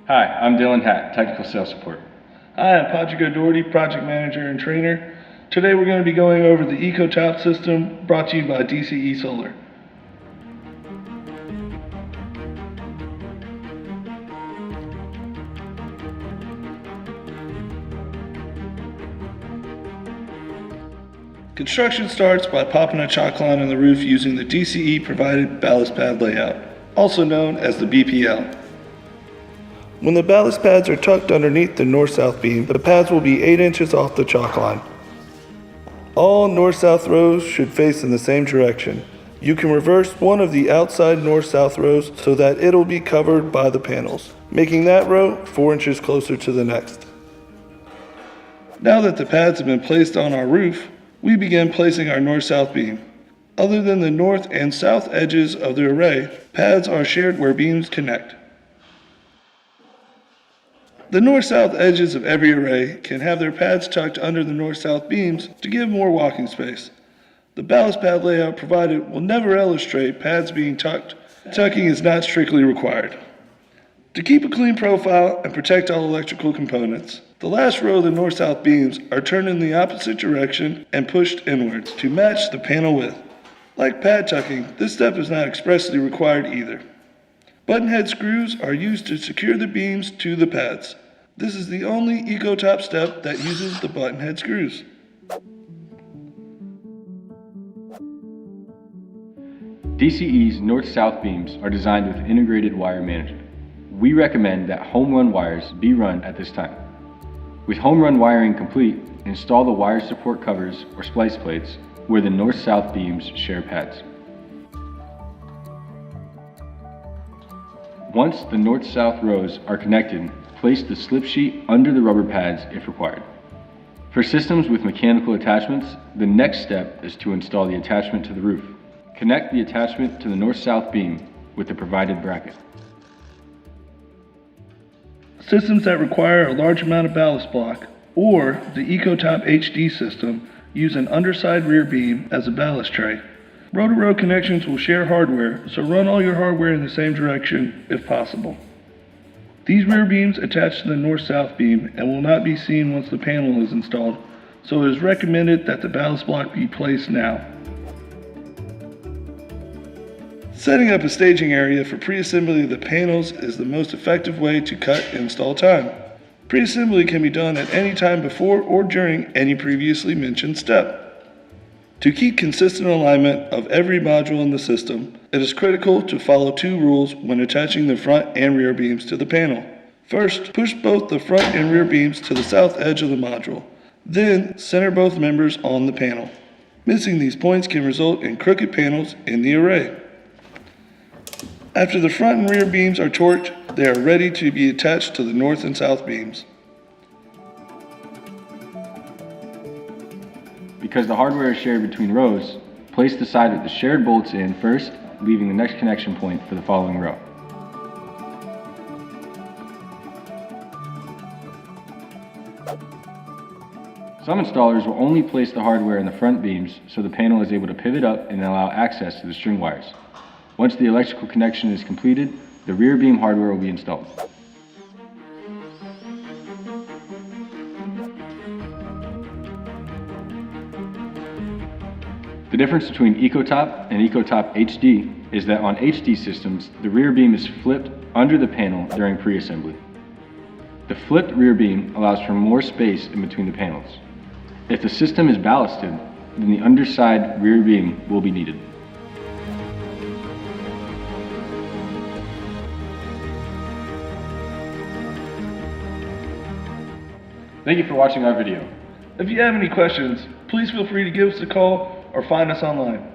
Hi, I'm Dylan Hatt, Technical Sales Support. Hi, I'm Padraig O'Doherty, Project Manager and Trainer. Today we're going to be going over the EcoTop system brought to you by DCE Solar. Construction starts by popping a chalk line on the roof using the DCE provided ballast pad layout, also known as the BPL. When the ballast pads are tucked underneath the north-south beam, the pads will be 8 inches off the chalk line. All north-south rows should face in the same direction. You can reverse one of the outside north-south rows so that it'll be covered by the panels, making that row 4 inches closer to the next. Now that the pads have been placed on our roof, we begin placing our north-south beam. Other than the north and south edges of the array, pads are shared where beams connect. The north-south edges of every array can have their pads tucked under the north-south beams to give more walking space. The ballast pad layout provided will never illustrate pads being tucked. Tucking is not strictly required. To keep a clean profile and protect all electrical components, the last row of the north-south beams are turned in the opposite direction and pushed inwards to match the panel width. Like pad tucking, this step is not expressly required either. Button head screws are used to secure the beams to the pads. This is the only EcoTop step that uses the button head screws. DCE's north-south beams are designed with integrated wire management. We recommend that home run wires be run at this time. With home run wiring complete, install the wire support covers or splice plates where the north-south beams share pads. Once the north-south rows are connected, place the slip sheet under the rubber pads if required. For systems with mechanical attachments, the next step is to install the attachment to the roof. Connect the attachment to the north-south beam with the provided bracket. Systems that require a large amount of ballast block, or the EcoTop HD system, use an underside rear beam as a ballast tray. Row-to-row connections will share hardware, so run all your hardware in the same direction if possible. These rear beams attach to the north-south beam and will not be seen once the panel is installed, so it is recommended that the ballast block be placed now. Setting up a staging area for pre-assembly of the panels is the most effective way to cut install time. Pre-assembly can be done at any time before or during any previously mentioned step. To keep consistent alignment of every module in the system, it is critical to follow 2 rules when attaching the front and rear beams to the panel. First, push both the front and rear beams to the south edge of the module. Then, center both members on the panel. Missing these points can result in crooked panels in the array. After the front and rear beams are torqued, they are ready to be attached to the north and south beams. Because the hardware is shared between rows, place the side with the shared bolts in first, leaving the next connection point for the following row. Some installers will only place the hardware in the front beams so the panel is able to pivot up and allow access to the string wires. Once the electrical connection is completed, the rear beam hardware will be installed. The difference between EcoTop and EcoTop HD is that on HD systems, the rear beam is flipped under the panel during pre-assembly. The flipped rear beam allows for more space in between the panels. If the system is ballasted, then the underside rear beam will be needed. Thank you for watching our video. If you have any questions, please feel free to give us a call or find us online.